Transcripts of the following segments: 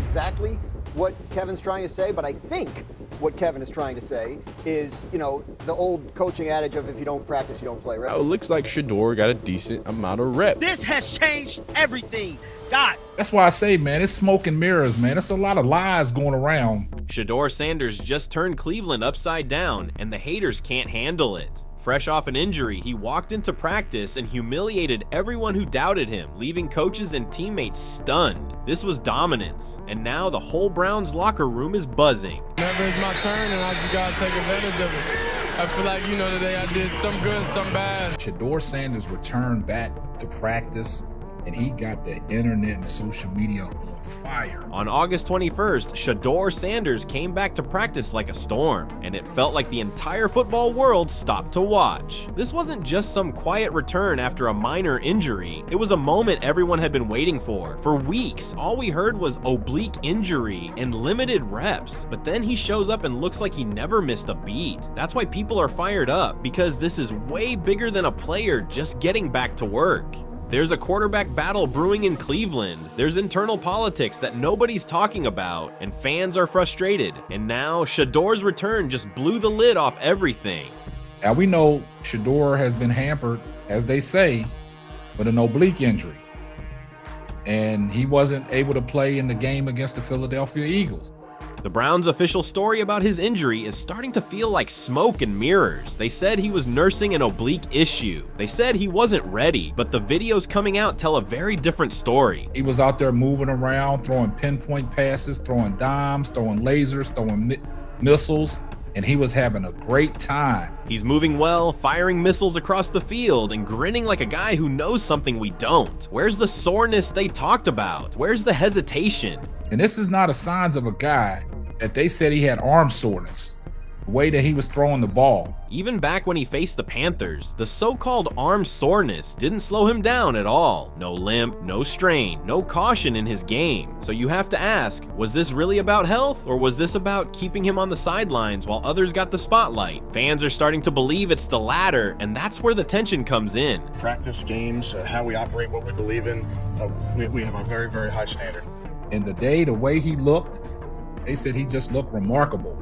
exactly what Kevin's trying to say, but I think what Kevin is trying to say is, you know, the old coaching adage of if you don't practice, you don't play, right? It looks like Shedeur got a decent amount of reps. This has changed everything. Guys. That's why I say, man, it's smoke and mirrors, man. It's a lot of lies going around. Shedeur Sanders just turned Cleveland upside down, and the haters can't handle it. Fresh off an injury, he walked into practice and humiliated everyone who doubted him, leaving coaches and teammates stunned. This was dominance, and now the whole Browns locker room is buzzing. Whenever it's my turn, and I just gotta take advantage of it. I feel like, you know, today I did some good, some bad. Shedeur Sanders returned back to practice, and he got the internet and social media on fire. On August 21st, Shedeur Sanders came back to practice like a storm, and it felt like the entire football world stopped to watch. This wasn't just some quiet return after a minor injury. It was a moment everyone had been waiting for. For weeks, all we heard was oblique injury and limited reps, but then he shows up and looks like he never missed a beat. That's why people are fired up, because this is way bigger than a player just getting back to work. There's a quarterback battle brewing in Cleveland. There's internal politics that nobody's talking about, and fans are frustrated. And now, Shedeur's return just blew the lid off everything. Now we know Shedeur has been hampered, as they say, with an oblique injury. And he wasn't able to play in the game against the Philadelphia Eagles. The Browns' official story about his injury is starting to feel like smoke and mirrors. They said he was nursing an oblique issue. They said he wasn't ready, but the videos coming out tell a very different story. He was out there moving around, throwing pinpoint passes, throwing dimes, throwing lasers, throwing missiles, and he was having a great time. He's moving well, firing missiles across the field, and grinning like a guy who knows something we don't. Where's the soreness they talked about? Where's the hesitation? And this is not a signs of a guy that they said he had arm soreness, the way that he was throwing the ball. Even back when he faced the Panthers, the so-called arm soreness didn't slow him down at all. No limp, no strain, no caution in his game. So you have to ask, was this really about health, or was this about keeping him on the sidelines while others got the spotlight? Fans are starting to believe it's the latter, and that's where the tension comes in. Practice games, how we operate, what we believe in, we have a very, very high standard. And the way he looked, they said he just looked remarkable.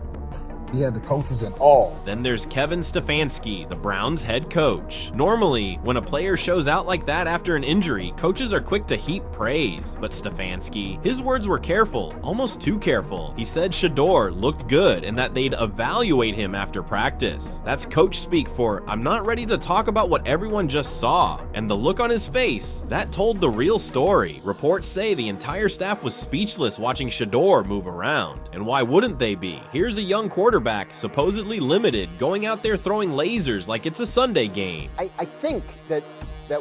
He had the coaches in awe. Then there's Kevin Stefanski, the Browns head coach. Normally, when a player shows out like that after an injury, coaches are quick to heap praise. But Stefanski, his words were careful, almost too careful. He said Shedeur looked good and that they'd evaluate him after practice. That's coach speak for, I'm not ready to talk about what everyone just saw. And the look on his face, that told the real story. Reports say the entire staff was speechless watching Shedeur move around. And why wouldn't they be? Here's a young quarterback, supposedly limited, going out there throwing lasers like it's a Sunday game. I think that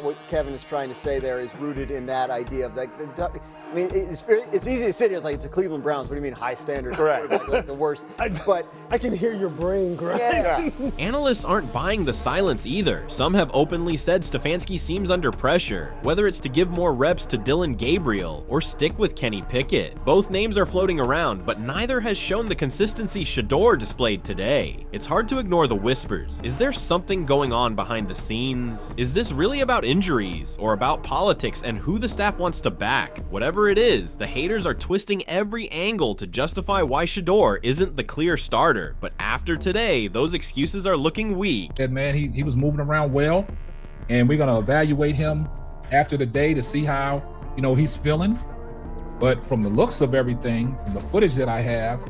what Kevin is trying to say there is rooted in that idea of like, I mean, it's easy to sit here, it's like it's the Cleveland Browns. What do you mean high standard? Correct. Like the worst. But I can hear your brain grind. yeah. Analysts aren't buying the silence either. Some have openly said Stefanski seems under pressure, whether it's to give more reps to Dylan Gabriel or stick with Kenny Pickett. Both names are floating around, but neither has shown the consistency Shedeur displayed today. It's hard to ignore the whispers. Is there something going on behind the scenes? Is this really about injuries or about politics and who the staff wants to back? Whatever it is, the haters are twisting every angle to justify why Shedeur isn't the clear starter. But after today, those excuses are looking weak. That man, he was moving around well, and we're gonna evaluate him after the day to see how, you know, he's feeling. But from the looks of everything, from the footage that I have,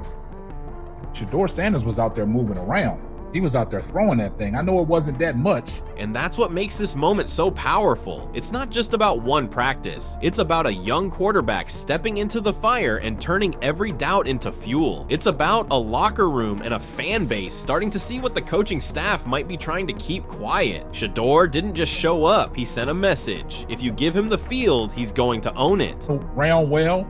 Shedeur Sanders was out there moving around. He was out there throwing that thing. I know it wasn't that much. And that's what makes this moment so powerful. It's not just about one practice. It's about a young quarterback stepping into the fire and turning every doubt into fuel. It's about a locker room and a fan base starting to see what the coaching staff might be trying to keep quiet. Shedeur didn't just show up, he sent a message. If you give him the field, he's going to own it. Ran well.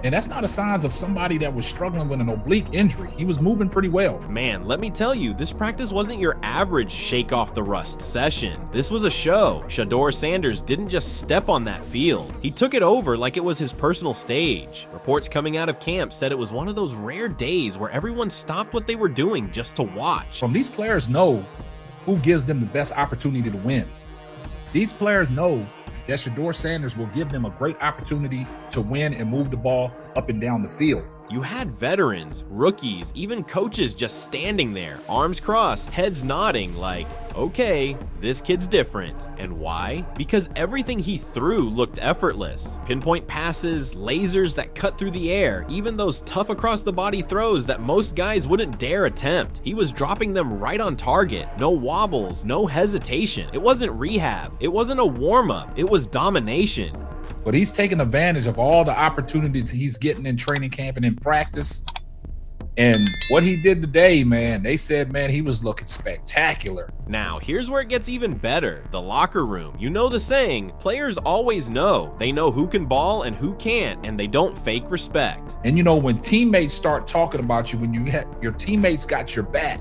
And that's not a sign of somebody that was struggling with an oblique injury. He was moving pretty well. Man, let me tell you, this practice wasn't your average shake off the rust session. This was a show. Shedeur Sanders didn't just step on that field. He took it over like it was his personal stage. Reports coming out of camp said it was one of those rare days where everyone stopped what they were doing just to watch. These players know who gives them the best opportunity to win. These players know that Shedeur Sanders will give them a great opportunity to win and move the ball up and down the field. You had veterans, rookies, even coaches just standing there, arms crossed, heads nodding like, okay, this kid's different. And why? Because everything he threw looked effortless. Pinpoint passes, lasers that cut through the air, even those tough across the body throws that most guys wouldn't dare attempt. He was dropping them right on target. No wobbles, no hesitation. It wasn't rehab. It wasn't a warm-up. It was domination. But he's taking advantage of all the opportunities he's getting in training camp and in practice. And what he did today, man, they said, man, he was looking spectacular. Now, here's where it gets even better. The locker room. You know the saying, players always know. They know who can ball and who can't, and they don't fake respect. And you know, when teammates start talking about you, when you have your teammates got your back,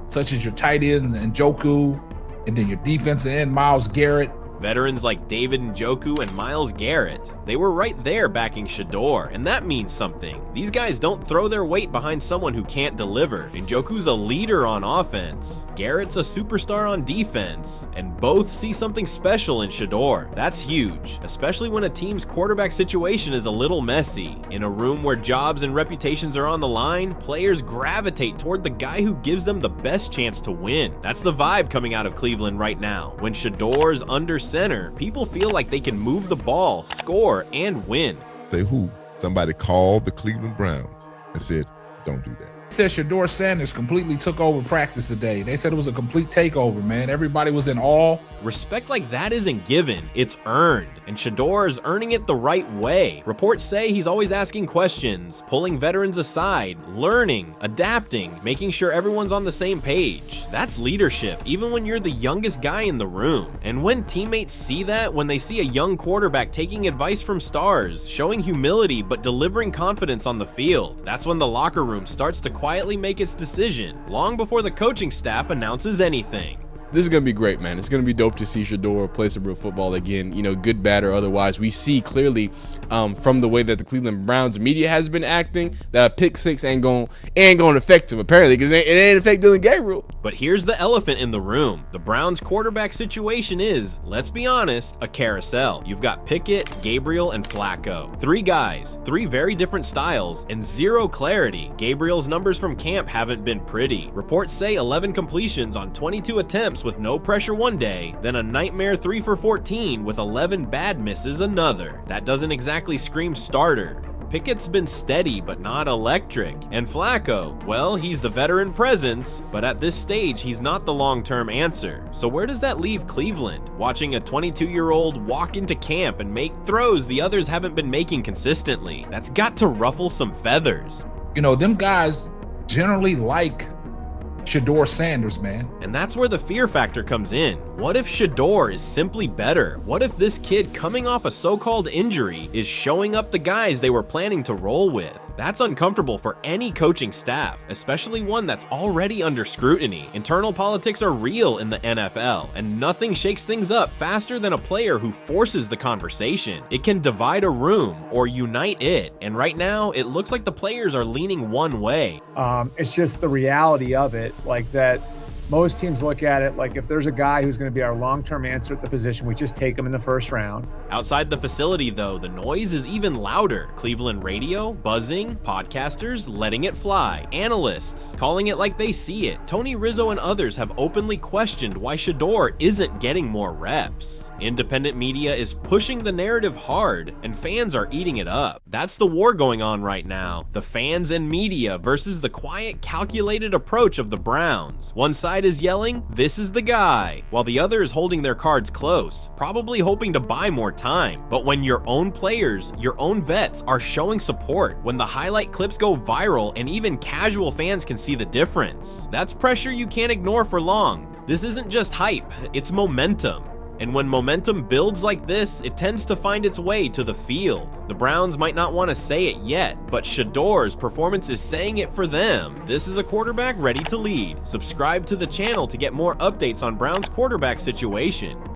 such as your tight ends and Njoku, and then your defensive end, Myles Garrett, Veterans like David Njoku and Myles Garrett, they were right there backing Shedeur, and that means something. These guys don't throw their weight behind someone who can't deliver. Njoku's a leader on offense, Garrett's a superstar on defense, and both see something special in Shedeur. That's huge, especially when a team's quarterback situation is a little messy. In a room where jobs and reputations are on the line, players gravitate toward the guy who gives them the best chance to win. That's the vibe coming out of Cleveland right now. When Shedeur's under center, people feel like they can move the ball, score, and win. Say who? Somebody called the Cleveland Browns and said, don't do that. They said Shedeur Sanders completely took over practice today. They said it was a complete takeover, man. Everybody was in awe. Respect like that isn't given, it's earned, and Shedeur is earning it the right way. Reports say he's always asking questions, pulling veterans aside, learning, adapting, making sure everyone's on the same page. That's leadership, even when you're the youngest guy in the room. And when teammates see that, when they see a young quarterback taking advice from stars, showing humility but delivering confidence on the field, that's when the locker room starts to quietly make its decision, long before the coaching staff announces anything. This is going to be great, man. It's going to be dope to see Shedeur play some real football again, you know, good, bad, or otherwise. We see clearly from the way that the Cleveland Browns media has been acting that a pick six ain't going to affect him, apparently, because it ain't affect Dylan Gabriel. But here's the elephant in the room. The Browns quarterback situation is, let's be honest, a carousel. You've got Pickett, Gabriel, and Flacco. Three guys, three very different styles, and zero clarity. Gabriel's numbers from camp haven't been pretty. Reports say 11 completions on 22 attempts with no pressure one day, then a nightmare 3 for 14 with 11 bad misses another. That doesn't exactly scream starter. Pickett's been steady but not electric. And Flacco, well, he's the veteran presence, but at this stage, he's not the long-term answer. So where does that leave Cleveland? Watching a 22-year-old walk into camp and make throws the others haven't been making consistently. That's got to ruffle some feathers. You know, them guys generally like Shedeur Sanders, man. And that's where the fear factor comes in. What if Shedeur is simply better? What if this kid coming off a so-called injury is showing up the guys they were planning to roll with? That's uncomfortable for any coaching staff, especially one that's already under scrutiny. Internal politics are real in the NFL, and nothing shakes things up faster than a player who forces the conversation. It can divide a room or unite it, and right now, it looks like the players are leaning one way. It's just the reality of it, like that. Most teams look at it like if there's a guy who's going to be our long-term answer at the position, we just take him in the first round. Outside the facility, though, the noise is even louder. Cleveland radio, buzzing, podcasters letting it fly, analysts calling it like they see it. Tony Rizzo and others have openly questioned why Shedeur isn't getting more reps. Independent media is pushing the narrative hard, and fans are eating it up. That's the war going on right now. The fans and media versus the quiet, calculated approach of the Browns. One side is yelling, "This is the guy," while the other is holding their cards close, probably hoping to buy more time. But when your own players, your own vets are showing support, when the highlight clips go viral and even casual fans can see the difference, that's pressure you can't ignore for long. This isn't just hype, it's momentum. And when momentum builds like this, it tends to find its way to the field. The Browns might not want to say it yet, but Shedeur's performance is saying it for them. This is a quarterback ready to lead. Subscribe to the channel to get more updates on Browns quarterback situation.